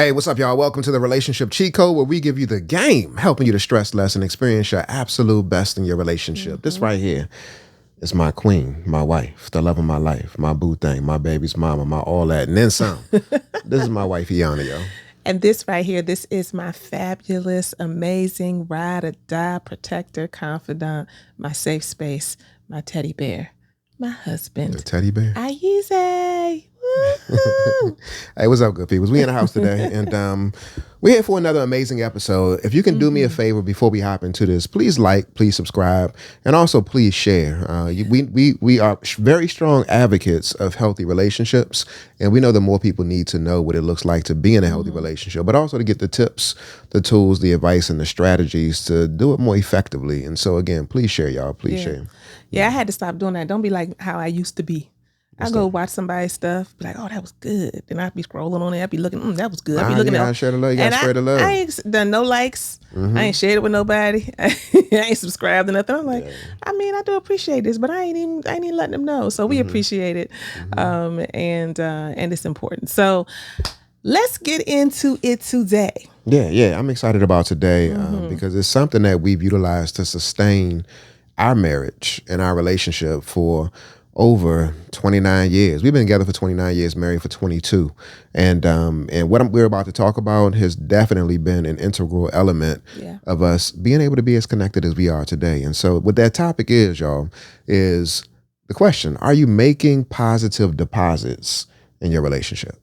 Hey, what's up, y'all? Welcome to the Relationship Cheat Code, where we give you the game, helping you to stress less and experience your absolute best in your relationship. This right here is my queen, my wife, the love of my life, my boo thing, my baby's mama, my all that, and then some. This is my wife, Iana, yo. And this right here, this is my fabulous, amazing, ride or die, protector, confidant, my safe space, my teddy bear, my husband. The teddy bear? Ayize. Hey, what's up, good people? We in the house today, and we're here for another amazing episode. If you can do me a favor before we hop into this, please like, please subscribe, and also please share. We are very strong advocates of healthy relationships, and we know that more people need to know what it looks like to be in a healthy relationship, but also to get the tips, the tools, the advice, and the strategies to do it more effectively. And so, again, please share, y'all. Please share. Yeah, I had to stop doing that. Don't be like how I used to be. I go watch somebody's stuff, be like, oh, that was good. And I'd be scrolling on it. I'd be looking, that was good. I'd be looking at I share the love. You got to spread the love. I ain't done no likes. I ain't shared it with nobody. I ain't subscribed to nothing. I'm like, I mean, I do appreciate this, but I ain't even letting them know. So we appreciate it. And it's important. So let's get into it today. Yeah. I'm excited about today because it's something that we've utilized to sustain our marriage and our relationship for over 29 years. We've been together for 29 years, married for 22. And what we're about to talk about has definitely been an integral element of us being able to be as connected as we are today. And so what that topic is, y'all, is the question: are you making positive deposits in your relationship?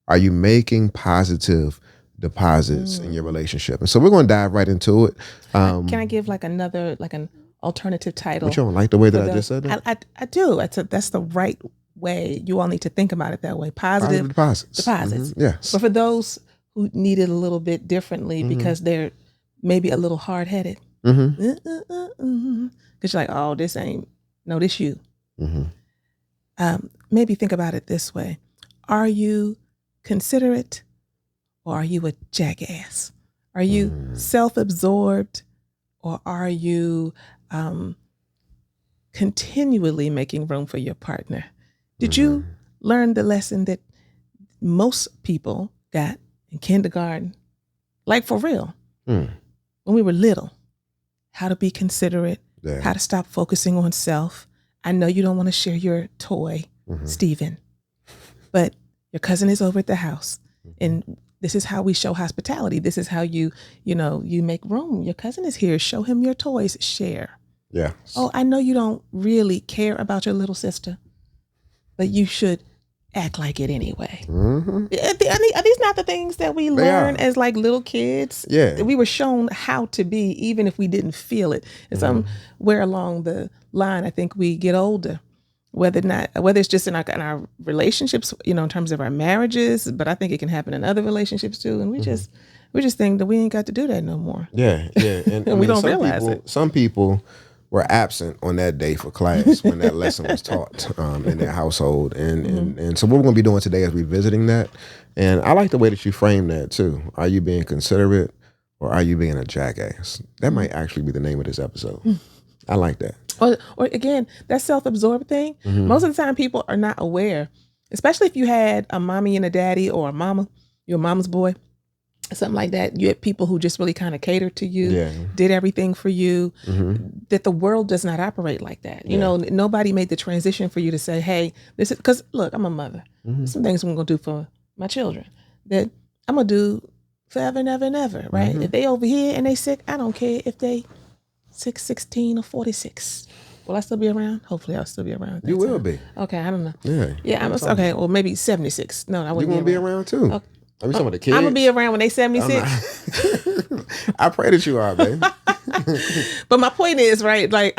Are you making positive deposits in your relationship? And so we're going to dive right into it. Can I give an alternative title? But you don't like the way that I just said that? I do. That's the right way. You all need to think about it that way. Positive deposits. Yes. But for those who need it a little bit differently because they're maybe a little hard-headed. Because you're like, oh, this you. Maybe think about it this way. Are you considerate or are you a jackass? Are you self-absorbed or are you continually making room for your partner? Did you learn the lesson that most people got in kindergarten? Like for real, when we were little, how to be considerate, how to stop focusing on self. I know you don't want to share your toy, Stephen, but your cousin is over at the house and this is how we show hospitality. This is how you make room. Your cousin is here. Show him your toys. Share. Yeah. Oh, I know you don't really care about your little sister, but you should act like it anyway. Are these not the things that we learn as like little kids? Yeah. We were shown how to be, even if we didn't feel it. And somewhere along the line, I think we get older. Whether it's just in our relationships, in terms of our marriages, but I think it can happen in other relationships too. And we just think that we ain't got to do that no more. Yeah. And we don't realize it. Some people were absent on that day for class when that lesson was taught in their household. And so what we're going to be doing today is revisiting that. And I like the way that you frame that too. Are you being considerate or are you being a jackass? That might actually be the name of this episode. I like that. Or again, that self-absorbed thing. Most of the time people are not aware, especially if you had a mommy and a daddy or a mama, you're a mama's boy, something like that. You had people who just really kind of catered to you, did everything for you, that the world does not operate like that. Nobody made the transition for you to say, hey, this is, because look, I'm a mother. Some things I'm going to do for my children that I'm going to do forever and ever and ever, right? If they over here and they sick, I don't care if they 6, 16 or 46. Will I still be around? Hopefully I'll still be around. You will be. Okay, I don't know. Yeah. Okay, well maybe 76. No, I wouldn't. You gonna be around too. Okay. I mean, some of the kids. I'm gonna be around when they 76. I pray that you are, baby. But my point is, right, like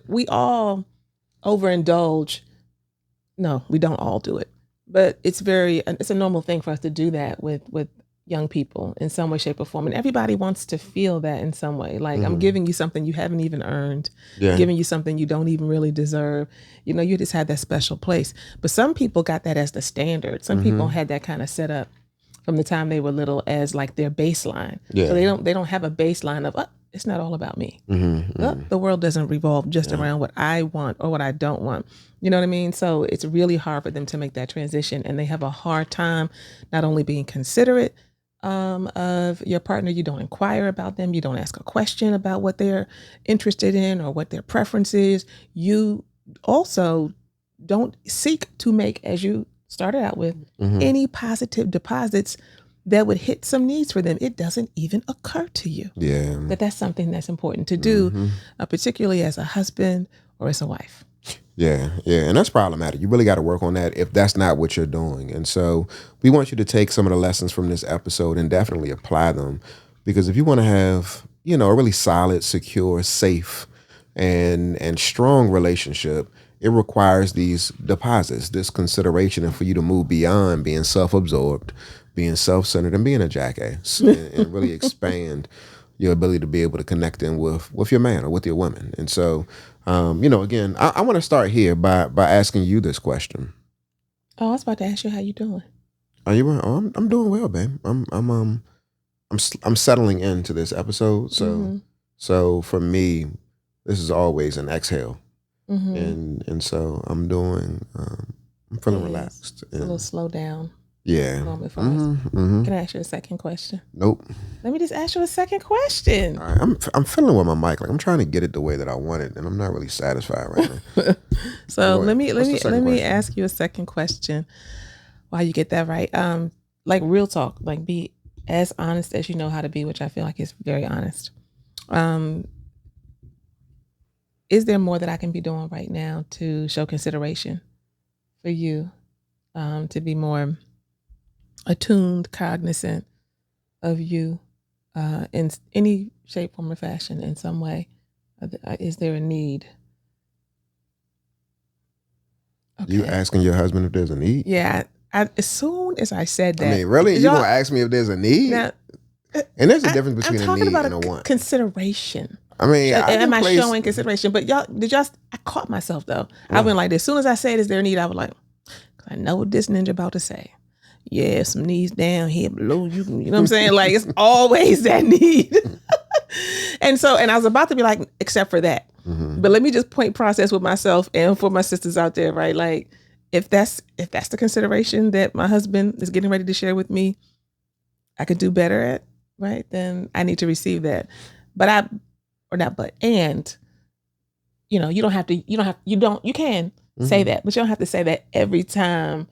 we all overindulge. No, we don't all do it. But it's a normal thing for us to do that with young people in some way, shape, or form. And everybody wants to feel that in some way. Like, I'm giving you something you haven't even earned, giving you something you don't even really deserve. You just had that special place. But some people got that as the standard. Some people had that kind of set up from the time they were little as like their baseline. So they don't have a baseline of, it's not all about me. The world doesn't revolve just around what I want or what I don't want. You know what I mean? So it's really hard for them to make that transition. And they have a hard time not only being considerate, of your partner. You don't inquire about them. You don't ask a question about what they're interested in or what their preference is. You also don't seek to make, as you started out with, any positive deposits that would hit some needs for them. It doesn't even occur to you that that's something that's important to do, particularly as a husband or as a wife. Yeah, and that's problematic. You really got to work on that if that's not what you're doing. And so we want you to take some of the lessons from this episode and definitely apply them, because if you want to have, a really solid, secure, safe, and strong relationship, it requires these deposits, this consideration, and for you to move beyond being self-absorbed, being self-centered, and being a jackass, and really expand your ability to be able to connect in with your man or with your woman. And so, again, I want to start here by asking you this question. Oh, I was about to ask you how you doing. Are you? Oh, I'm doing well, babe. I'm settling into this episode. So for me, this is always an exhale. And so I'm feeling relaxed. A little slow down. Yeah. Moment for us. Can I ask you a second question? Nope. Let me just ask you a second question. All right, I'm fiddling with my mic. Like, I'm trying to get it the way that I want it, and I'm not really satisfied right now. So let me ask you a second question while you get that right. Like real talk, like be as honest as you know how to be, which I feel like is very honest. Is there more that I can be doing right now to show consideration for you, to be more attuned, cognizant of you in any shape, form, or fashion in some way? Is there a need? Okay. You asking your husband if there's a need? Yeah. As soon as I said that. I mean, really? You going to ask me if there's a need? Now, and there's a difference between a need and a want. Consideration. I mean, am I showing consideration? But y'all, I caught myself though. I went like this. As soon as I said, is there a need? I was like, I know what this ninja about to say. Yeah, some needs down here below you. You know what I'm saying? Like, it's always that need. And I was about to be like, except for that. But let me just point process with myself and for my sisters out there, right? Like, if that's the consideration that my husband is getting ready to share with me, I could do better at, right? Then I need to receive that. You can say that, but you don't have to say that every time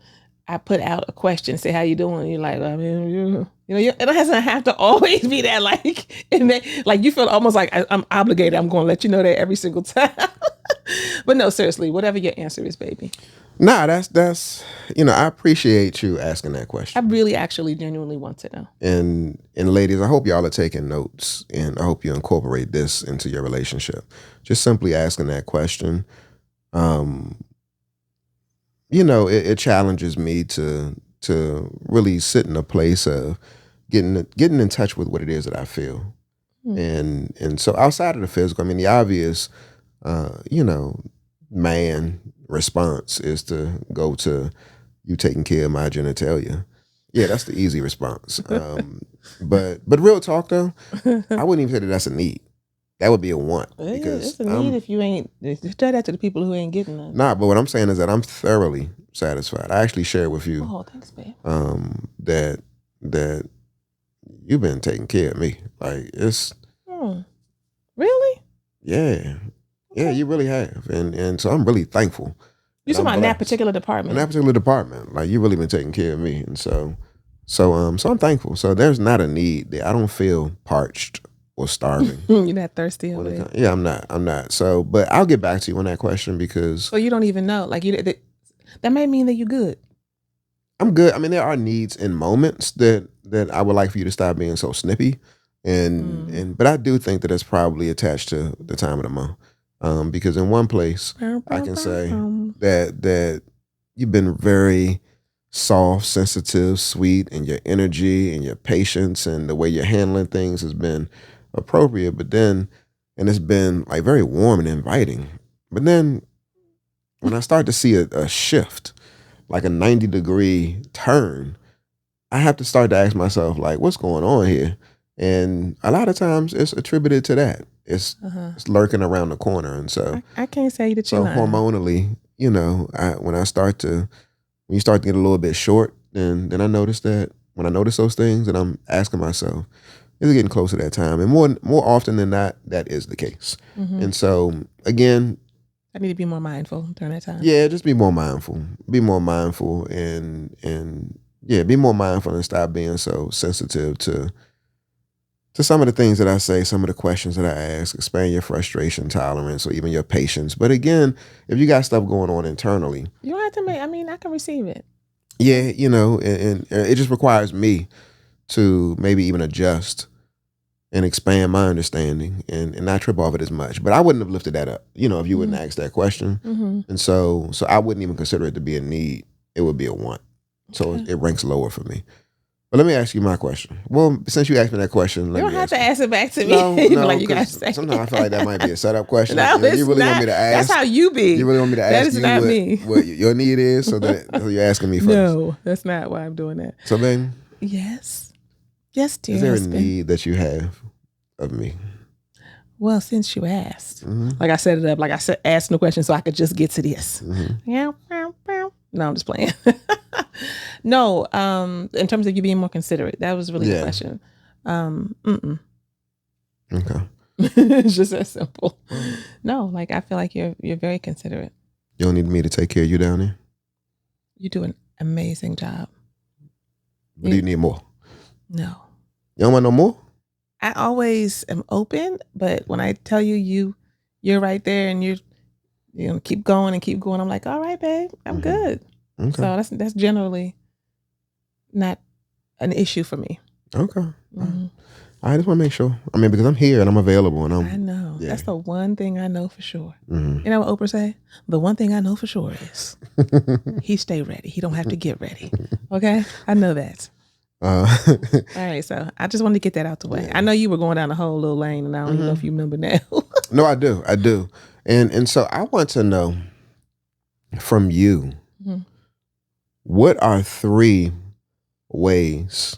I put out a question, say, how you doing? You're like, I mean, it doesn't have to always be that, like, and then, like, you feel almost like I'm obligated. I'm going to let you know that every single time. But no, seriously, whatever your answer is, baby. Nah, that's I appreciate you asking that question. I really actually genuinely want to know. And ladies, I hope y'all are taking notes, and I hope you incorporate this into your relationship. Just simply asking that question. It challenges me to really sit in a place of getting in touch with what it is that I feel. And so outside of the physical, I mean, the obvious, man response is to go to you taking care of my genitalia. Yeah, that's the easy response. But real talk though, I wouldn't even say that that's a need. That would be a want. Because it's a need if you ain't. Tell that to the people who ain't getting none. Nah, but what I'm saying is that I'm thoroughly satisfied. I actually share with you. Oh, thanks, babe. That you've been taking care of me. Like, it's. Really? Yeah. Okay. Yeah, you really have, and so I'm really thankful. You talking about in that particular department? In that particular department, like, you really been taking care of me, and so I'm thankful. So there's not a need there. I don't feel parched or starving. You're not thirsty over there. Yeah, I'm not. So, but I'll get back to you on that question because. So you don't even know, like, that may mean that you're good. I'm good. I mean, there are needs and moments that I would like for you to stop being so snippy, but I do think that it's probably attached to the time of the month. Because in one place, I can say that you've been very soft, sensitive, sweet, and your energy and your patience and the way you're handling things has been appropriate. But then, and it's been like very warm and inviting. But then when I start to see a shift, like a 90-degree turn, I have to start to ask myself, like, what's going on here? And a lot of times it's attributed to that. It's lurking around the corner. And so I can't say that you're lying. Hormonally, when you start to get a little bit short, then I notice that when I notice those things, and I'm asking myself, is it getting close to that time? And more often than not, that is the case. And so again, I need to be more mindful during that time. yeah, just be more mindful. Be more mindful and yeah, be more mindful and stop being so sensitive to some of the things that I say, some of the questions that I ask. Expand your frustration tolerance or even your patience. But again, if you got stuff going on internally, you don't have to make. I mean, I can receive it. Yeah, and it just requires me to maybe even adjust and expand my understanding and not trip off it as much. But I wouldn't have lifted that up, if you wouldn't ask that question. And so I wouldn't even consider it to be a need. It would be a want. So it ranks lower for me. But let me ask you my question. Well, since you asked me that question, you don't have to ask it back to me. No, like you guys say. Sometimes I feel like that might be a setup question. No, you really want me to ask? That's how you be. You really want me to ask you what your need is? So you're asking me first. No, that's not why I'm doing that. So then, yes, dear. Is there a need that you have of me? Well, since you asked, like I set it up, like I said, asked the question so I could just get to this. Yeah. No, I'm just playing. No, in terms of you being more considerate, that was really the question. Okay. It's just that simple. No, like I feel like you're very considerate. You don't need me to take care of you down there? You do an amazing job. But do you need more? No. You don't want no more? I always am open, but when I tell you you're right there and you keep going and keep going, I'm like, all right, babe, I'm good. Okay. So that's generally not an issue for me. Okay. I just want to make sure. I mean, because I'm here and I'm available, and I know. Yeah. That's the one thing I know for sure. You know what Oprah say? The one thing I know for sure is he stay ready. He don't have to get ready. Okay? I know that. All right, so I just wanted to get that out the way. Yeah. I know you were going down a whole little lane, and I don't even know if you remember now. No, I do. And so I want to know from you, what are 3 ways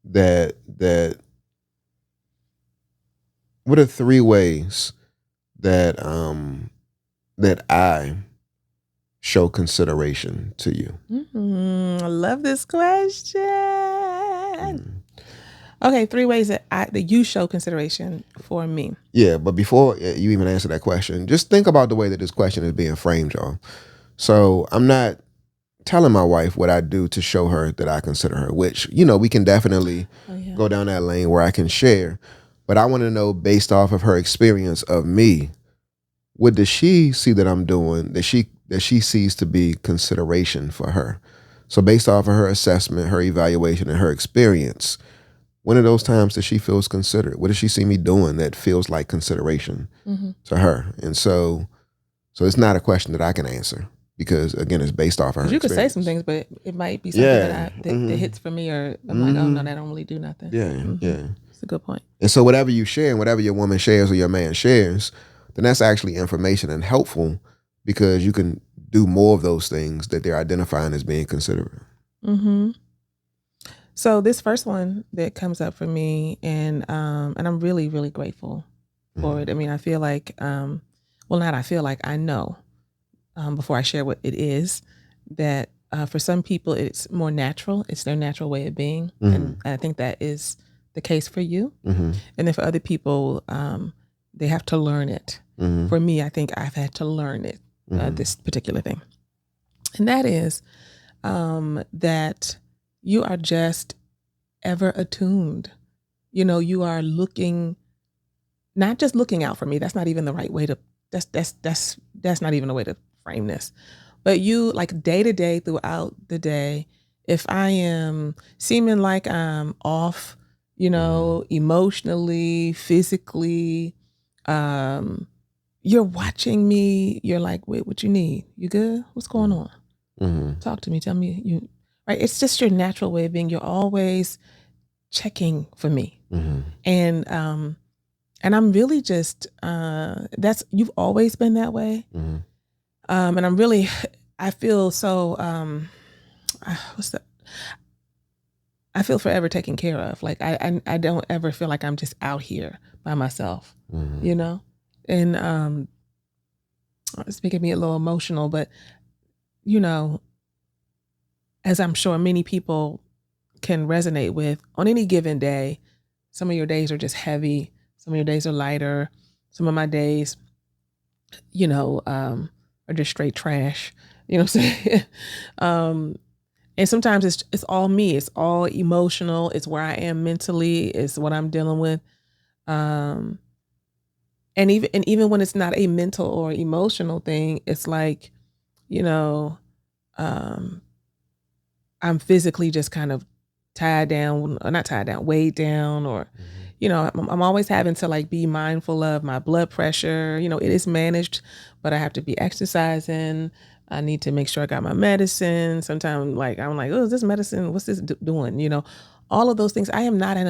that what are 3 ways that I show consideration to you? I love this question. Okay, 3 ways that you show consideration for me. Yeah, but before you even answer that question, just think about the way that this question is being framed, y'all. So I'm not telling my wife what I do to show her that I consider her, which, we can definitely go down that lane where I can share. But I want to know, based off of her experience of me, what does she see that I'm doing that she sees to be consideration for her? So based off of her assessment, her evaluation, and her experience, when are those times that she feels considered? What does she see me doing that feels like consideration to her? And so it's not a question that I can answer, because again, it's based off of her. You could say some things, but it might be something that hits for me, or I'm like, oh no, that don't really do nothing. Yeah. It's a good point. And so whatever you share and whatever your woman shares or your man shares, then that's actually information and helpful, because you can do more of those things that they're identifying as being considerate. So this first one that comes up for me, and I'm really, really grateful for it. I mean, I feel like, I know before I share what it is, that for some people it's more natural. It's their natural way of being. And I think that is the case for you. And then for other people, they have to learn it. For me, I think I've had to learn it, this particular thing. And that is that you are just ever attuned. You are not just looking out for me. That's not even the right way to, that's not even the way to frame this. But you, like, day to day, throughout the day, if I am seeming like I'm off, emotionally, physically, you're watching me, you're like, wait, what you need? You good? What's going on? Talk to me, tell me right? It's just your natural way of being. You're always checking for me. And I'm really just, you've always been that way. And I feel so, I feel forever taken care of. Like I don't ever feel like I'm just out here by myself, And it's making me a little emotional, but as I'm sure many people can resonate with. On any given day, some of your days are just heavy. Some of your days are lighter. Some of my days, are just straight trash. You know what I'm saying? And sometimes it's all me. It's all emotional. It's where I am mentally. It's what I'm dealing with. And even when it's not a mental or emotional thing, it's like, I'm physically just kind of tied down, or not tied down, weighed down, or, I'm always having to like be mindful of my blood pressure. It is managed, but I have to be exercising. I need to make sure I got my medicine. Sometimes I'm like, oh, is this medicine? What's this doing? All of those things. I'm not in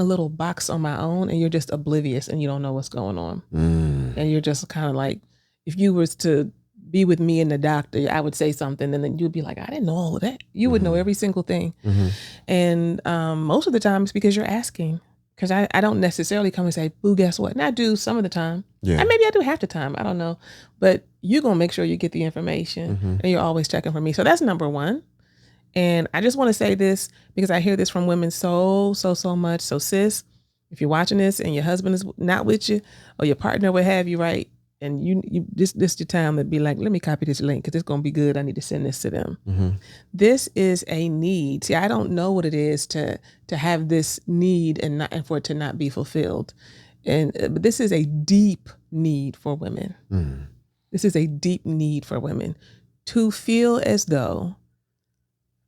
a little box on my own, and you're just oblivious and you don't know what's going on. And you're just kind of like, if you was to be with me and the doctor, I would say something, and then you'd be like, I didn't know all of that. You would know every single thing. And most of the time it's because you're asking. Because I don't necessarily come and say, boo, guess what? And I do some of the time. Yeah. And maybe I do half the time. I don't know. But you're going to make sure you get the information. And you're always checking for me. So that's number one. And I just want to say this because I hear this from women so much. So sis, if you're watching this and your husband is not with you, or your partner would have you, right? And you this your time to be like, let me copy this link because it's going to be good. I need to send this to them. This is a need. See, I don't know what it is to have this need and for it to not be fulfilled. But this is a deep need for women. This is a deep need for women to feel as though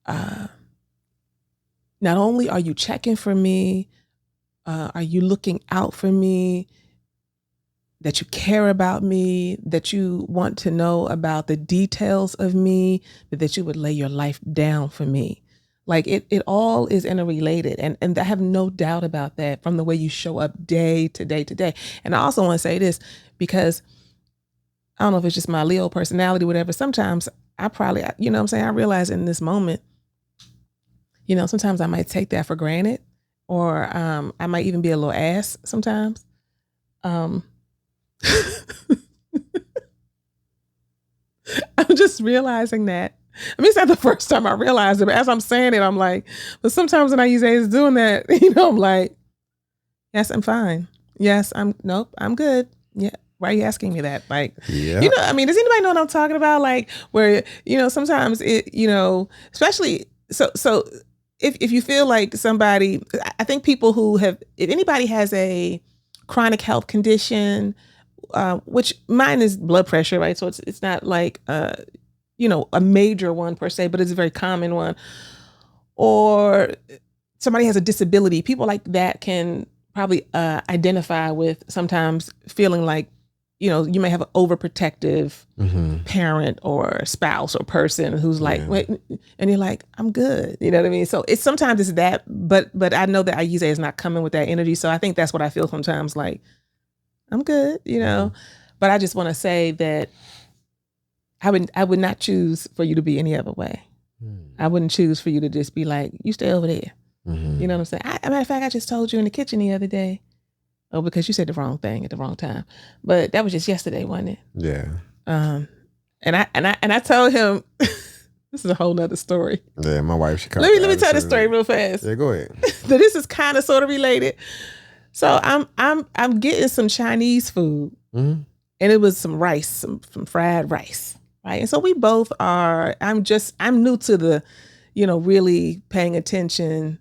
not only are you checking for me, are you looking out for me, that you care about me, that you want to know about the details of me, but that you would lay your life down for me. Like it all is interrelated. And I have no doubt about that from the way you show up day to day to day. And I also want to say this because I don't know if it's just my Leo personality, whatever. Sometimes I probably, I realize in this moment, sometimes I might take that for granted, or I might even be a little ass sometimes. I'm just realizing that. I mean, it's not the first time I realized it, but as I'm saying it, I'm like, but sometimes when I use A's doing that, I'm like, yes, I'm fine. Yes, nope, I'm good. Yeah. Why are you asking me that? Like, does anybody know what I'm talking about? Like where, sometimes it, especially, so if you feel like somebody, I think people who have, if anybody has a chronic health condition, which mine is blood pressure, right? So it's not like, a major one per se, but it's a very common one. Or somebody has a disability. People like that can probably identify with sometimes feeling like, you may have an overprotective parent or spouse or person who's like, wait, and you're like, I'm good. You know what I mean? So sometimes it's that, but I know that Ayize is not coming with that energy. So I think that's what I feel sometimes, like, I'm good, but I just want to say that I would not choose for you to be any other way. I wouldn't choose for you to just be like, you stay over there. You know what I'm saying? As a matter of fact, I just told you in the kitchen the other day. Oh, because you said the wrong thing at the wrong time. But that was just yesterday, wasn't it? Yeah. And I told him this is a whole nother story. Yeah, my wife, she let me tell this story real fast. Yeah, go ahead. So this is kind of sort of related. So I'm getting some Chinese food, and it was some rice, some fried rice, right? And so we both are. I'm new to the, really paying attention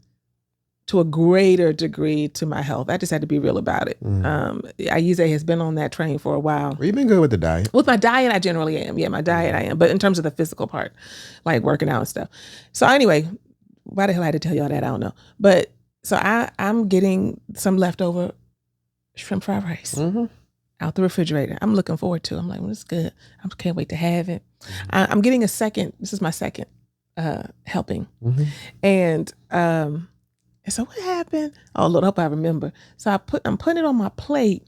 to a greater degree to my health. I just had to be real about it. Ayize has been on that train for a while. Well, you've been good with the diet. With my diet, I generally am. Yeah, my diet, I am. But in terms of the physical part, like working out and stuff. So anyway, why the hell I had to tell y'all that, I don't know. But so I'm getting some leftover shrimp fried rice out the refrigerator. I'm looking forward to it. I'm like, well, it's good. I can't wait to have it. I'm getting a second. This is my second helping. And so what happened? Oh, Lord, I hope I remember. So I'm putting it on my plate,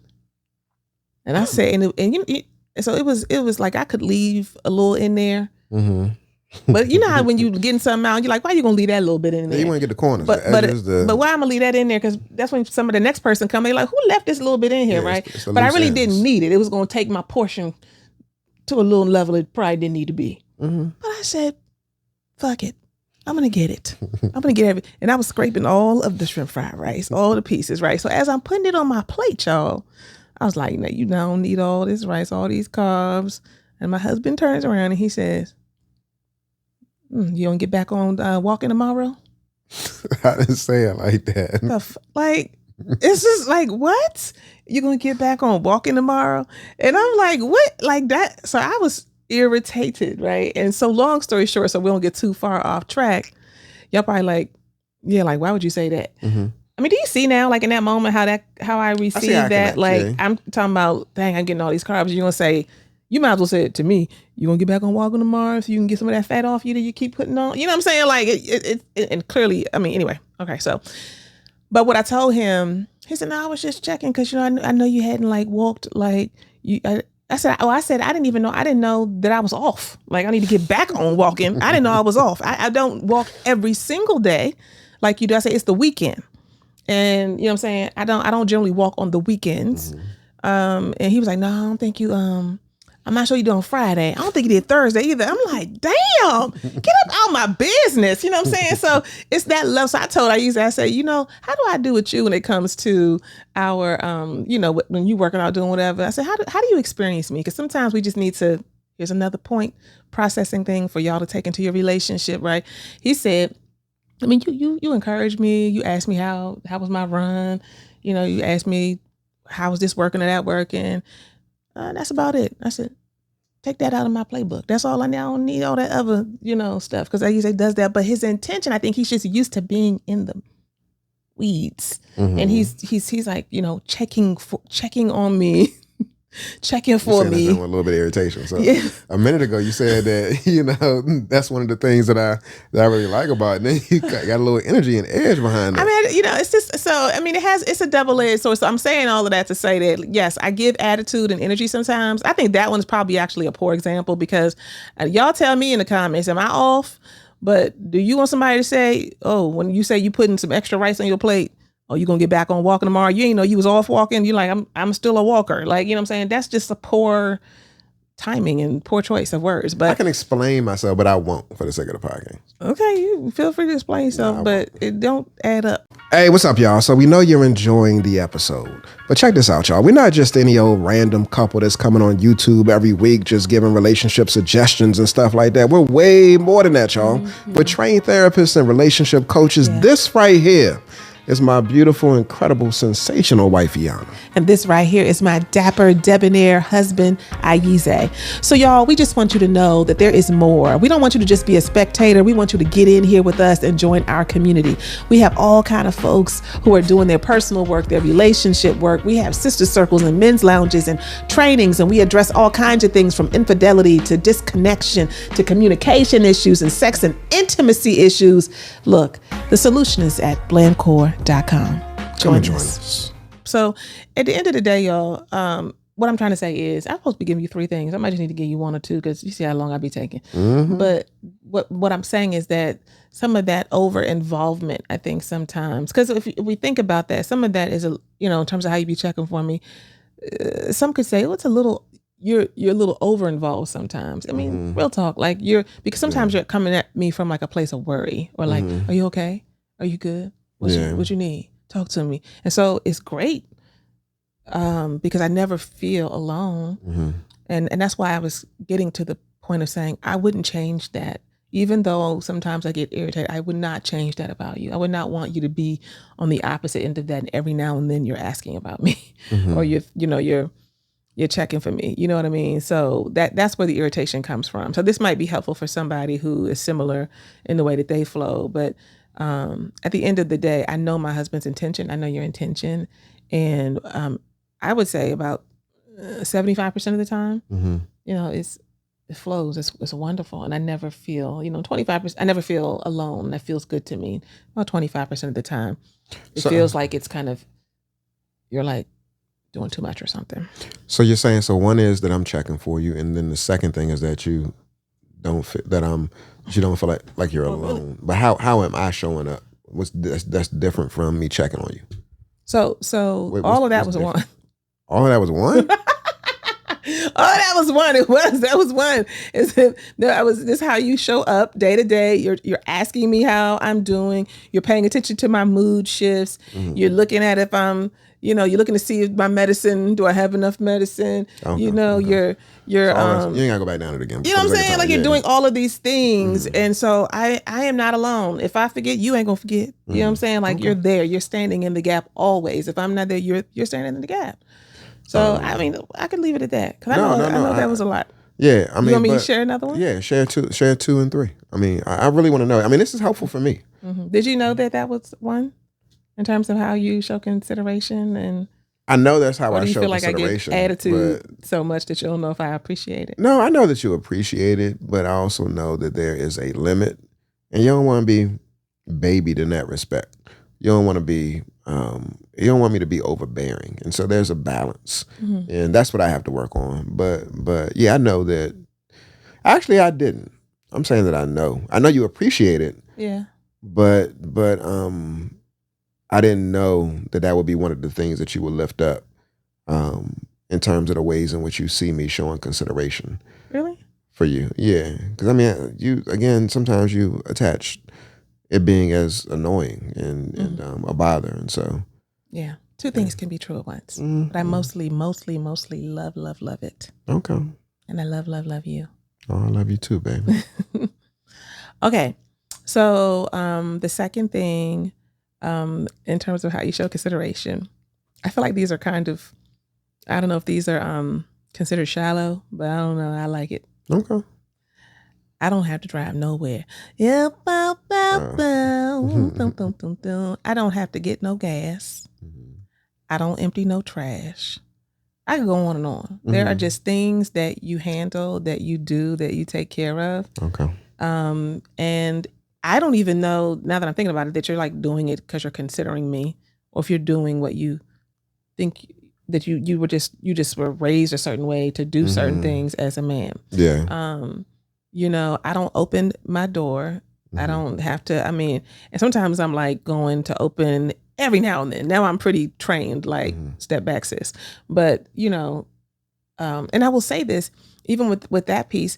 and I said, so it was like I could leave a little in there, but you know how when you getting something out, you're like, why are you gonna leave that little bit in there? You want to get the corners, but why I'm gonna leave that in there? Because that's when some of the next person come, they're like, who left this little bit in here, right? But I really didn't need it. It was gonna take my portion to a little level it probably didn't need to be. But I said, fuck it. I'm going to get it. I'm going to get everything. And I was scraping all of the shrimp fried rice, all the pieces, right? So as I'm putting it on my plate, y'all, I was like, no, you don't need all this rice, all these carbs. And my husband turns around and he says, you don't get back on walking tomorrow? I didn't say it like that. Like, it's just like, what? You're going to get back on walking tomorrow? And I'm like, what? Like that? So I was irritated, right? And so long story short, so we don't get too far off track, y'all probably like, yeah, like, why would you say that? Mm-hmm. I mean, do you see now, like in that moment, how I received that? Like, yeah. I'm talking about, dang, I'm getting all these carbs. You're going to say, you might as well say it to me. You going to get back on walking tomorrow so you can get some of that fat off you that you keep putting on? You know what I'm saying? Like, and clearly, I mean, anyway. Okay, so, but what I told him, he said, no, I was just checking because, you know, I know you hadn't like walked like you. I said, I didn't know that I was off. Like, I need to get back on walking. I didn't know I was off. I don't walk every single day like you do. I say it's the weekend. And you know what I'm saying? I don't generally walk on the weekends. Mm-hmm. And he was like, no, I don't think you, I'm not sure you do on Friday. I don't think you did Thursday either. I'm like, damn, get up out my business. You know what I'm saying? So it's that love. So I said, you know, how do I do with you when it comes to our, you know, when you working out, doing whatever? I said, how do you experience me? Because sometimes we just need to, here's another point, processing thing for y'all to take into your relationship, right? He said, I mean, you encouraged me. You asked me how was my run? You know, you asked me, how was this working or that working? That's about it. I said, take that out of my playbook. That's all I need. I don't need all that other, you know, stuff. Because I usually does that. But his intention, I think he's just used to being in the weeds. Mm-hmm. And he's like, you know, checking on me. Checking for me. With a little bit of irritation. So yeah. A minute ago you said that, you know, that's one of the things that I really like about it. And then you got a little energy and edge behind it. I mean, you know, it's just so, I mean, it's a double-edged sword. So I'm saying all of that to say that, yes, I give attitude and energy sometimes. I think that one's probably actually a poor example because y'all tell me in the comments, am I off? But do you want somebody to say, oh, when you say you putting some extra rice on your plate, oh, you gonna get back on walking tomorrow? You ain't know you was off walking. You like, I'm still a walker. Like, you know what I'm saying? That's just a poor timing and poor choice of words. But I can explain myself, but I won't for the sake of the podcast. Okay, you feel free to explain yourself, but it don't add up. Hey, what's up, y'all? So we know you're enjoying the episode, but check this out, y'all. We're not just any old random couple that's coming on YouTube every week just giving relationship suggestions and stuff like that. We're way more than that, y'all. Mm-hmm. We're trained therapists and relationship coaches. Yeah. This right here is my beautiful, incredible, sensational wife, Iana. And this right here is my dapper, debonair husband, Ayize. So y'all, we just want you to know that there is more. We don't want you to just be a spectator. We want you to get in here with us and join our community. We have all kind of folks who are doing their personal work, their relationship work. We have sister circles and men's lounges and trainings, and we address all kinds of things from infidelity to disconnection to communication issues and sex and intimacy issues. Look, the solution is at blandcore.com. Join us. So at the end of the day, y'all, what I'm trying to say is I'm supposed to be giving you 3 things. I might just need to give you 1 or 2 because you see how long I be taking. Mm-hmm. But what I'm saying is that some of that over involvement, I think sometimes, because if we think about that, some of that is, you know, in terms of how you be checking for me, some could say, oh, it's a little, you're a little over involved sometimes. I mean, real talk, like because sometimes you're coming at me from like a place of worry or like, are you okay? Are you good? What you need? Talk to me. And so it's great because I never feel alone. Mm-hmm. And that's why I was getting to the point of saying I wouldn't change that. Even though sometimes I get irritated, I would not change that about you. I would not want you to be on the opposite end of that. And every now and then you're asking about me or you're checking for me. You know what I mean? So that's where the irritation comes from. So this might be helpful for somebody who is similar in the way that they flow. But at the end of the day, I know my husband's intention. I know your intention. And I would say about 75% of the time, you know, it flows. It's wonderful. And I never feel, 25%, I never feel alone. That feels good to me. About 25% of the time, it feels like it's kind of, you're like doing too much or something. So you're saying, so one is that I'm checking for you. And then the second thing is that you don't feel you don't feel like you're alone. Really? But how am I showing up? That's different from me checking on you. So all of that was one. All of that was one? that was one. That was one. This is how you show up day to day. You're asking me how I'm doing. You're paying attention to my mood shifts. You're looking at if I'm, you're looking to see if my medicine, do I have enough medicine? Okay, you're so you ain't gotta go back down it again. You know what I'm saying? Like you're doing all of these things. And so I am not alone. If I forget, you ain't gonna forget. You know what I'm saying? Like you're there. You're standing in the gap always. If I'm not there, you're standing in the gap. So I mean, I could leave it at that because I know that was a lot. Yeah, I mean, you want me to share another one? Yeah, share 2 and 3. I mean, I really want to know. I mean, this is helpful for me. Did you know that was one in terms of how you show consideration? And I know that's how I do you show feel like consideration. I give attitude so much that you don't know if I appreciate it? No, I know that you appreciate it, but I also know that there is a limit, and you don't want to be babied in that respect. You don't want to be. You don't want me to be overbearing, and so there's a balance, and that's what I have to work on. But yeah, I know that. Actually, I didn't. I'm saying that I know. I know you appreciate it. Yeah. But I didn't know that would be one of the things that you would lift up, in terms of the ways in which you see me showing consideration. Really? For you, yeah. Because I mean, sometimes you attach it being as annoying and a bother, and so. Yeah, two things can be true at once. But I mostly love it. Okay. And I love you. Oh, I love you too, baby. Okay, so the second thing, in terms of how you show consideration, I feel like these are kind of, I don't know if these are considered shallow, but I don't know. I like it. Okay. I don't have to drive nowhere. I don't have to get no gas. I don't empty no trash. I can go on and on. There are just things that you handle, that you do, that you take care of. Okay. And I don't even know, now that I'm thinking about it, that you're like doing it because you're considering me, or if you're doing what you think that you just were raised a certain way to do certain things as a man. Yeah. I don't open my door. I don't have to, and sometimes I'm like going to open every now and then. Now I'm pretty trained, like step back, sis. But, and I will say this, even with that piece,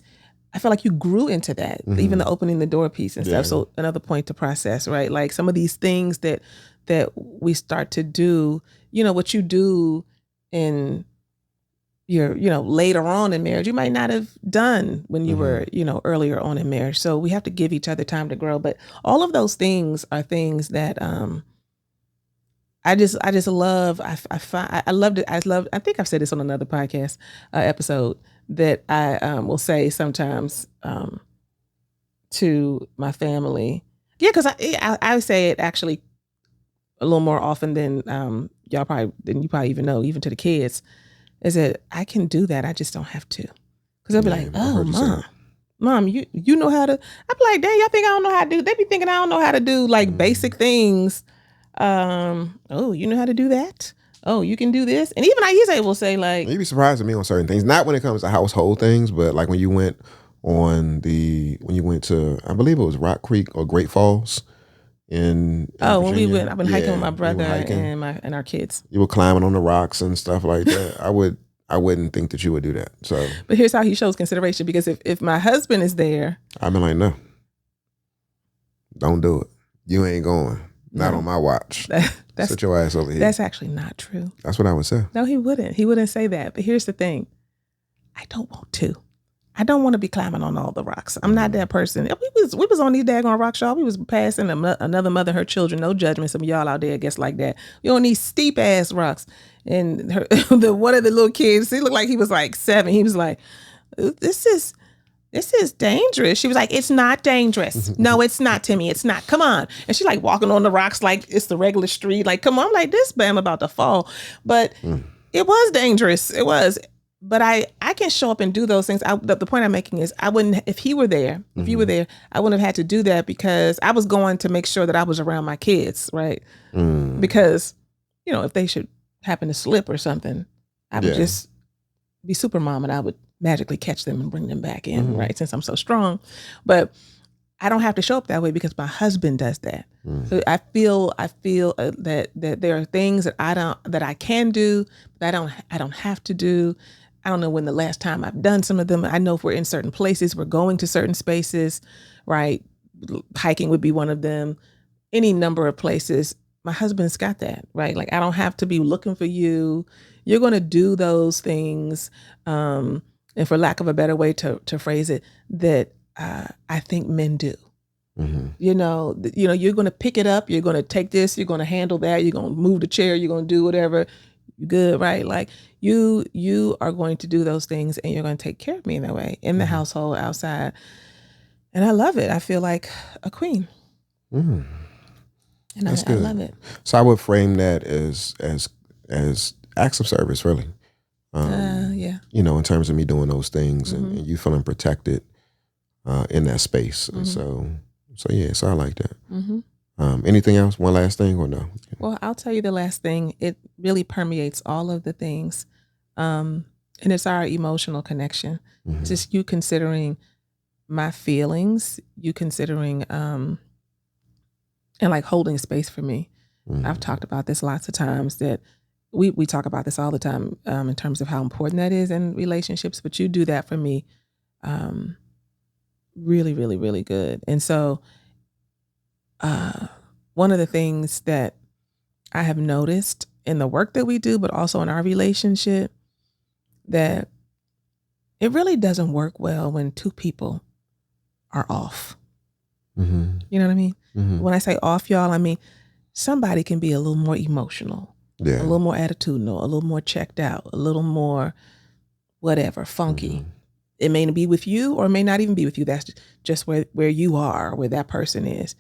I feel like you grew into that, even the opening the door piece and stuff. So another point to process, right? Like some of these things that we start to do, what you do in your, later on in marriage, you might not have done when you were, earlier on in marriage. So we have to give each other time to grow. But all of those things are things that I just love. I loved it. I think I've said this on another podcast episode that I will say sometimes to my family. Yeah, because I say it actually a little more often than you probably even know, even to the kids, is that I can do that. I just don't have to. Because they'll be like, "Oh, mom, you know how to." I'll be like, "Dang, y'all think I don't know how to do?" They be thinking I don't know how to do like basic things. Oh, you know how to do that? Oh, you can do this. And even Aisha will say like, you'd be surprised at me on certain things. Not when it comes to household things, but like when you went to, I believe it was Rock Creek or Great Falls in when Virginia. we went, I've been hiking with my brother and our kids. You were climbing on the rocks and stuff like that. I wouldn't think that you would do that. So, but here's how he shows consideration, because if my husband is there, I've been like, no, don't do it. You ain't going. Not on my watch. Sit your ass over here. That's actually not true. That's what I would say. No, he wouldn't. He wouldn't say that. But here's the thing. I don't want to. I don't want to be climbing on all the rocks. I'm not that person. We was on these daggone rocks, y'all. We was passing another mother, her children. No judgment. Some of y'all out there gets like that. You on these steep ass rocks. And one of the little kids, he looked like he was like 7. He was like, this is dangerous. She was like, it's not dangerous. No, it's not, Timmy. It's not. Come on. And she's like walking on the rocks like it's the regular street. Like, come on. I'm like, this bam about to fall. But it was dangerous. It was. But I can show up and do those things. The point I'm making is I wouldn't, if you were there, I wouldn't have had to do that because I was going to make sure that I was around my kids, right? Because, if they should happen to slip or something, I would just be super mom and I would magically catch them and bring them back in, right? Since I'm so strong. But I don't have to show up that way because my husband does that. So I feel that there are things that I can do, that I don't have to do. I don't know when the last time I've done some of them. I know if we're in certain places, we're going to certain spaces, right? Hiking would be one of them. Any number of places. My husband's got that, right? Like I don't have to be looking for you. You're going to do those things. And for lack of a better way to phrase it, that I think men do. Mm-hmm. You know, you're going to pick it up. You're going to take this. You're going to handle that. You're going to move the chair. You're going to do whatever. You good, right? Like you are going to do those things, and you're going to take care of me in that way, in the household, outside. And I love it. I feel like a queen. Mm. And That's I good. love it. So I would frame that as acts of service, really. Yeah. You know, in terms of me doing those things and you feeling protected in that space. So I like that. Anything else? One last thing or no? Well, I'll tell you the last thing. It really permeates all of the things. And it's our emotional connection. It's just you considering my feelings, you considering and like holding space for me. I've talked about this lots of times that we talk about this all the time in terms of how important that is in relationships, but you do that for me really, really, really good. And so one of the things that I have noticed in the work that we do, but also in our relationship, that it really doesn't work well when two people are off. You know what I mean? When I say off, y'all, I mean somebody can be a little more emotional, a little more attitudinal, a little more checked out, a little more whatever, funky. It may be with you or it may not even be with you. That's just where you are, where that person is.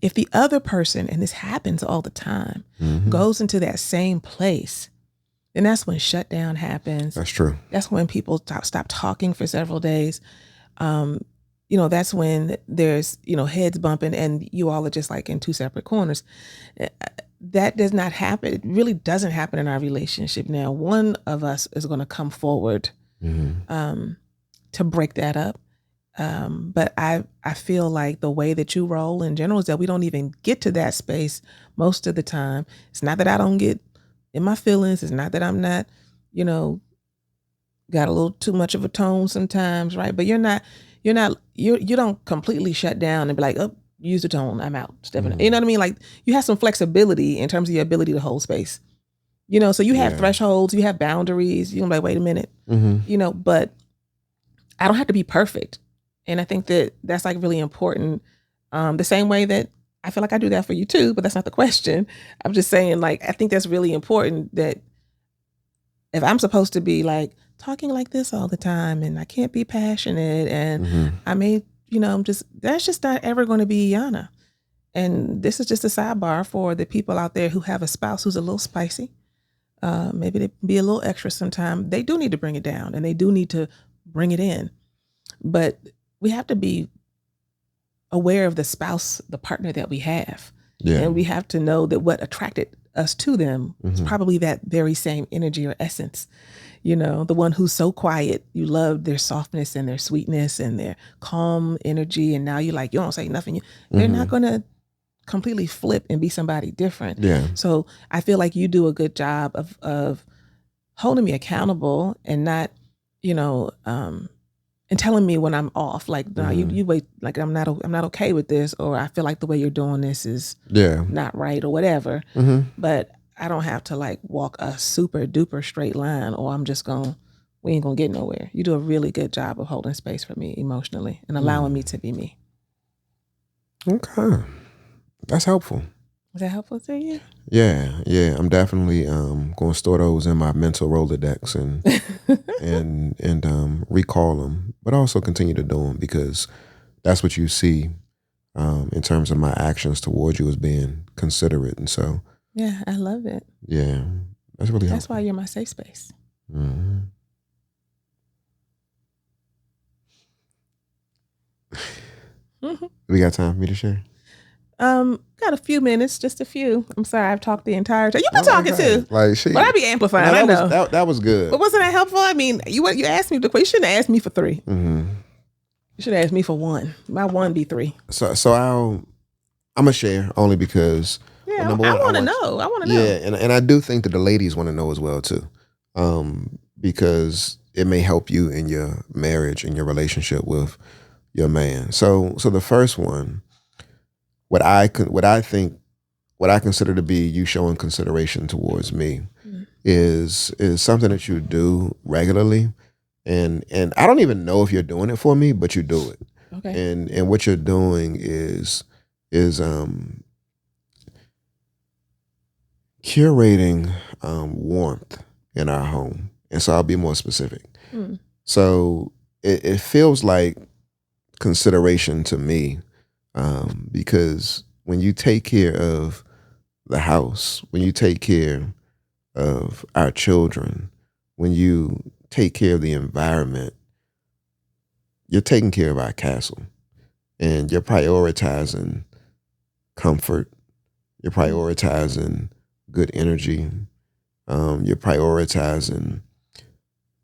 If the other person, and this happens all the time, goes into that same place, then that's when shutdown happens. That's true. That's when people stop talking for several days. You know, that's when there's, you know, heads bumping and you all are just like in two separate corners. That does not happen. It really doesn't happen in our relationship. Now, one of us is going to come forward to break that up. But I feel like the way that you roll in general is that we don't even get to that space most of the time. It's not that I don't get in my feelings. It's not that I'm not, you know, got a little too much of a tone sometimes, right? But you don't completely shut down and be like, oh, use the tone, I'm out, stepping. You know what I mean? Like you have some flexibility in terms of your ability to hold space. You know, so you have thresholds, you have boundaries. You're like, wait a minute, you know, but I don't have to be perfect. And I think that that's like really important. The same way that I feel like I do that for you too, but that's not the question. I'm just saying, like, I think that's really important that if I'm supposed to be like talking like this all the time and I can't be passionate and I may, you know, that's just not ever going to be Yana. And this is just a sidebar for the people out there who have a spouse who's a little spicy. Maybe they be a little extra sometime. They do need to bring it down and they do need to bring it in. But we have to be aware of the spouse, the partner that we have. Yeah. And we have to know that what attracted us to them is probably that very same energy or essence. You know, the one who's so quiet, you love their softness and their sweetness and their calm energy. And now you're like, you don't say nothing. They're not going to completely flip and be somebody different. Yeah. So I feel like you do a good job of holding me accountable and not, you know, and telling me when I'm off, like, no, you wait, like I'm not okay with this, or I feel like the way you're doing this is not right, or whatever. But I don't have to like walk a super duper straight line, or we ain't gonna get nowhere. You do a really good job of holding space for me emotionally and allowing me to be me. Okay, that's helpful. Is that helpful to you? Yeah. I'm definitely going to store those in my mental Rolodex and recall them, but also continue to do them because that's what you see in terms of my actions towards you as being considerate. And so, yeah, I love it. Yeah, that's really helpful. That's why you're my safe space. We got time for me to share? Got a few minutes, just a few. I'm sorry, I've talked the entire time. You've been talking too. Like, but I be amplifying. I know. That was good. But wasn't that helpful? I mean, you asked me the question. You shouldn't have asked me for 3. You should have asked me for 1. My 1 be 3. So I'm gonna share only because I want to know. Yeah, and I do think that the ladies want to know as well too, because it may help you in your marriage and your relationship with your man. So the first one, what I consider to be you showing consideration towards me is something that you do regularly, and I don't even know if you're doing it for me, but you do it. Okay. And what you're doing is curating warmth in our home. And so I'll be more specific. So it feels like consideration to me, because when you take care of the house, when you take care of our children, when you take care of the environment, you're taking care of our castle, and you're prioritizing comfort, you're prioritizing good energy, you're prioritizing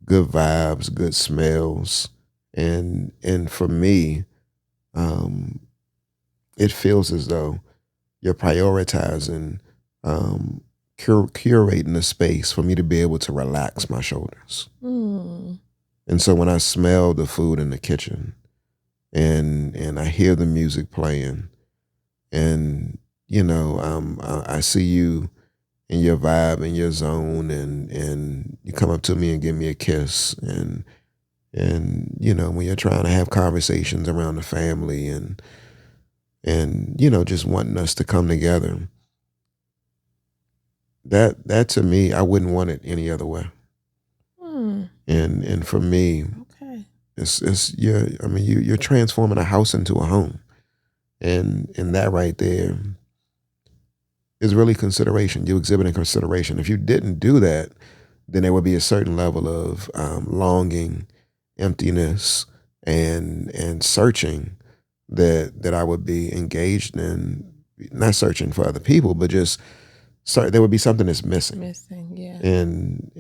good vibes, good smells, and for me, it feels as though you're prioritizing curating a space for me to be able to relax my shoulders. And so when I smell the food in the kitchen, and I hear the music playing, and I see you in your vibe and your zone, and you come up to me and give me a kiss, and when you're trying to have conversations around the family, and just wanting us to come together, that to me, I wouldn't want it any other way. And for me, Okay. you're transforming a house into a home, and that right there is really consideration. You exhibiting consideration. If you didn't do that, then there would be a certain level of longing, emptiness, and searching that I would be engaged in. Not searching for other people, but just there would be something that's missing. Yeah. And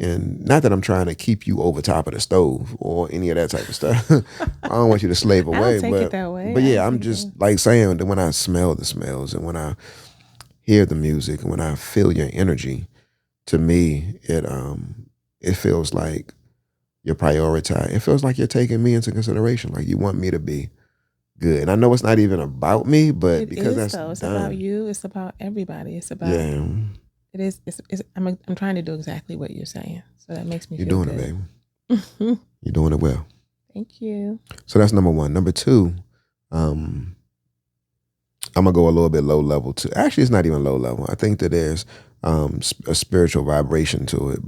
not that I'm trying to keep you over top of the stove or any of that type of stuff. I don't want you to slave away. I don't take it that way. But yeah, I'm just like saying that when I smell the smells, and when I hear the music, and when I feel your energy, to me, it feels like you're prioritizing. It feels like you're taking me into consideration. Like you want me to be good. And I know it's not even about me, but it because is, that's though. It's done. about you. It's about everybody. It's about It is. I'm trying to do exactly what you're saying, so that makes me. You're feel doing good. it, baby. You're doing it well. Thank you. So that's number one. Number two, I'm gonna go a little bit low level too. Actually, it's not even low level. I think that there's a spiritual vibration to it,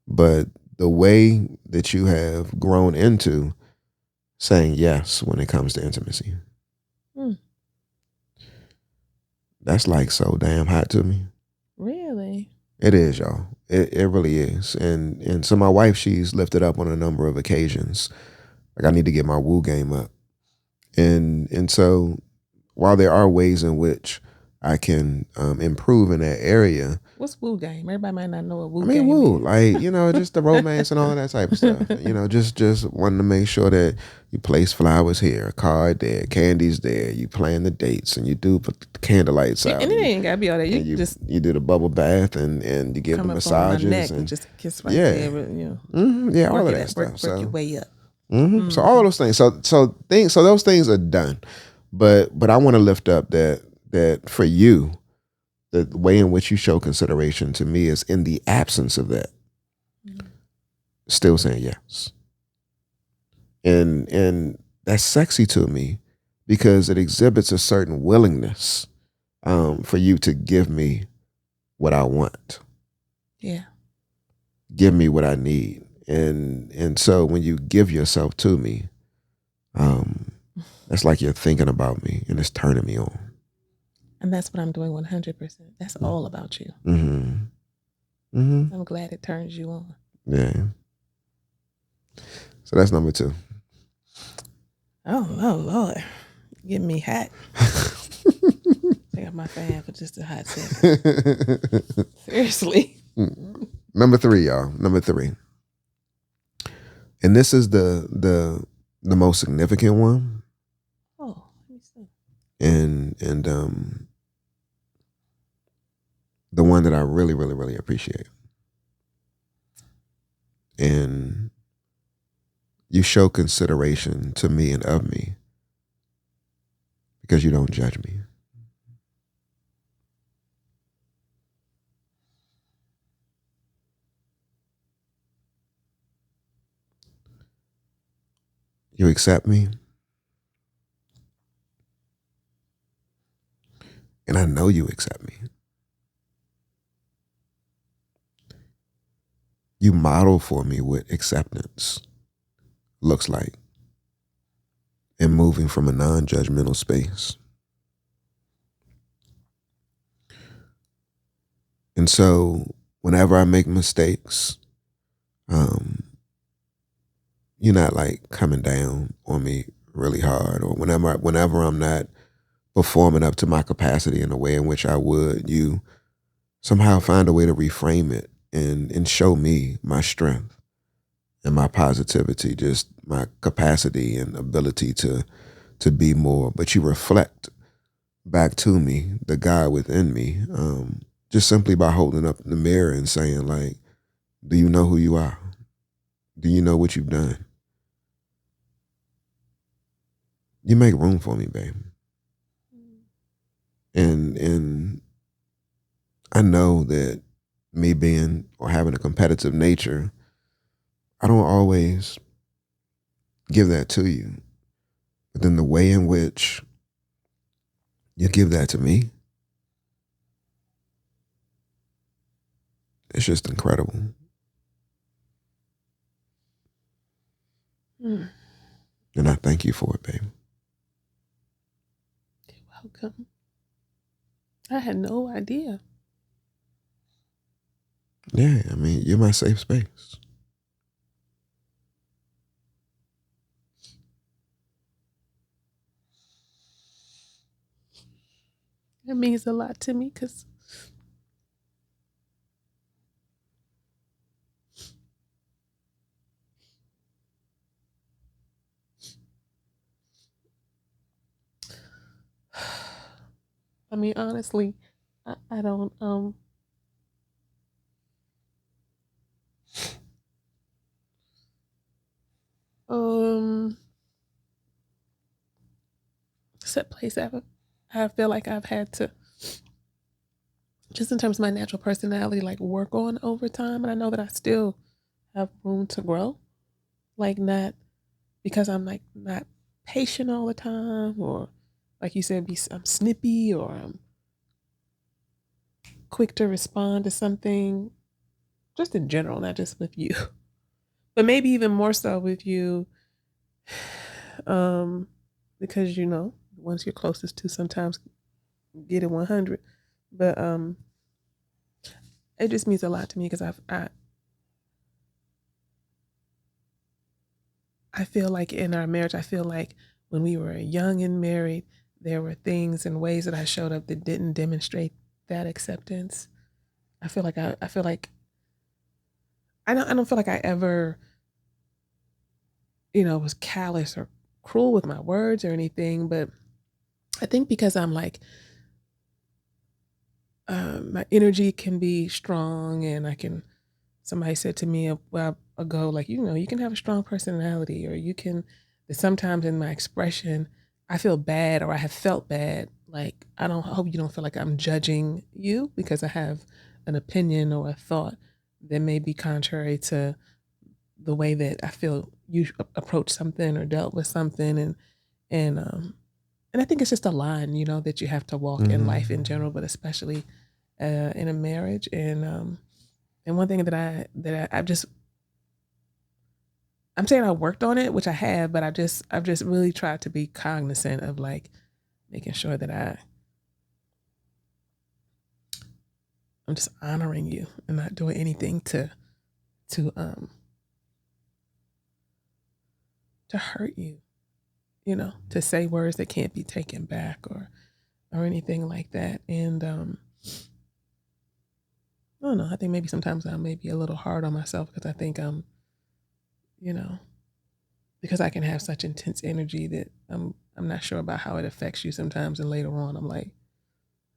but the way that you have grown into saying yes when it comes to intimacy, that's like so damn hot to me. Really? It is, y'all. It really is. And so my wife, she's lifted up on a number of occasions. Like I need to get my woo game up. And so while there are ways in which I can improve in that area. What's woo game? Everybody might not know what woo I mean, game woo, is. like, just the romance and all of that type of stuff. Just wanting to make sure that you place flowers here, a card there, candies there, you plan the dates, and you do put the candlelights out. And it ain't gotta be all that. You do the bubble bath, and you give the massages, on my neck and just kiss right there. Yeah, all of that stuff. Work your way up. So all of those things. So those things are done. But I want to lift up that for you, the way in which you show consideration to me is in the absence of that, still saying yes. And that's sexy to me because it exhibits a certain willingness for you to give me what I want. Yeah. Give me what I need. And so when you give yourself to me, that's like you're thinking about me and it's turning me on. And that's what I'm doing 100%. That's all about you. I'm glad it turns you on. Yeah. So that's number two. Oh, Lord. Getting me hot. Take off my fan for just a hot second. Seriously. Number three, y'all. Number three. And this is the most significant one. Oh, let me see. And the one that I really, really, really appreciate. And You show consideration to me and of me because you don't judge me. You accept me, and I know you accept me. You model for me what acceptance looks like in moving from a non-judgmental space. And so whenever I make mistakes, um, you're not like coming down on me really hard, or whenever I'm not performing up to my capacity in the way in which I would, you somehow find a way to reframe it and show me my strength and my positivity, just my capacity and ability to be more. But you reflect back to me the God within me, just simply by holding up the mirror and saying, like, do you know who you are? Do you know what you've done? You make room for me, babe. And I know that me being or having a competitive nature, I don't always give that to you. But then the way in which you give that to me, it's just incredible. Mm. And I thank you for it, babe. You're welcome. I had no idea. Yeah, I mean, you're my safe space. It means a lot to me because I mean, honestly, I don't set place I feel like I've had to, just in terms of my natural personality, like work on over time. And I know that I still have room to grow. Like, not because I'm like not patient all the time, or like you said, I'm snippy, or I'm quick to respond to something, just in general, not just with you, but maybe even more so with you, um, because ones you're closest to sometimes get it 100. But it just means a lot to me because I feel like in our marriage, I feel like when we were young and married, there were things and ways that I showed up that didn't demonstrate that acceptance. I feel like I don't feel like I ever, was callous or cruel with my words or anything, but I think because I'm like, my energy can be strong, and I can. Somebody said to me a while ago, like, you can have a strong personality, or you can. That sometimes in my expression, I feel bad, or I have felt bad. Like, I hope you don't feel like I'm judging you because I have an opinion or a thought that may be contrary to the way that I feel you approach something or dealt with something, and I think it's just a line, that you have to walk in life in general, but especially in a marriage. And one thing I've just, I'm saying I worked on it, which I have, but I've just really tried to be cognizant of, like, making sure that I'm just honoring you and not doing anything to um to hurt you, to say words that can't be taken back, or anything like that. And I don't know. I think maybe sometimes I may be a little hard on myself because I think you know, because I can have such intense energy that I'm not sure about how it affects you sometimes. And later on, I'm like,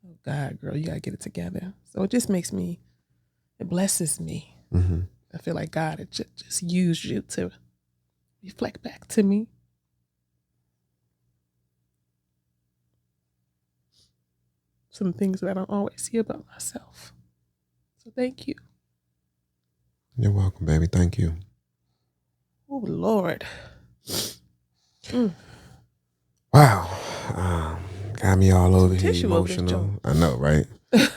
oh God, girl, you gotta get it together. So it just it blesses me. Mm-hmm. I feel like God had just used you to reflect back to me. Some things that I don't always see about myself. So thank you. You're welcome, baby. Thank you. Oh, Lord. Wow. Got me all over here Tissue over this emotional. joint. I know, right?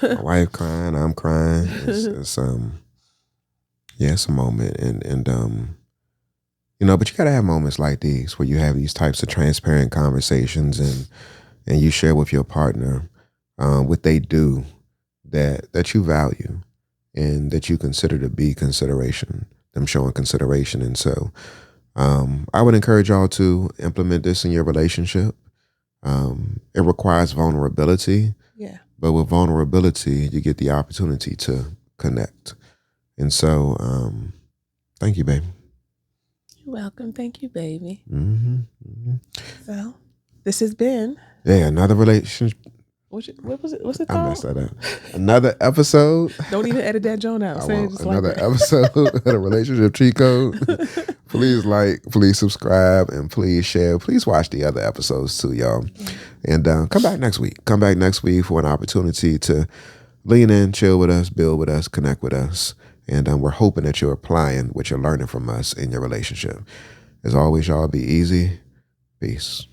My wife crying, I'm crying. It's it's a moment. And but you gotta have moments like these where you have these types of transparent conversations and you share with your partner what they do that you value and that you consider to be consideration, them showing consideration. And so I would encourage y'all to implement this in your relationship. It requires vulnerability. Yeah. But with vulnerability, you get the opportunity to connect. And so, thank you, baby. You're welcome. Thank you, baby. Mm-hmm. So, this has been... Yeah, another relationship. What was it? What's it I called? messed that up. Another episode. Don't even edit that Joan out. Say it just another like that. episode of the Relationship Cheat Code. Please like, please subscribe, and please share. Please watch the other episodes too, y'all. And come back next week. Come back next week for an opportunity to lean in, chill with us, build with us, connect with us. And we're hoping that you're applying what you're learning from us in your relationship. As always, y'all, be easy. Peace.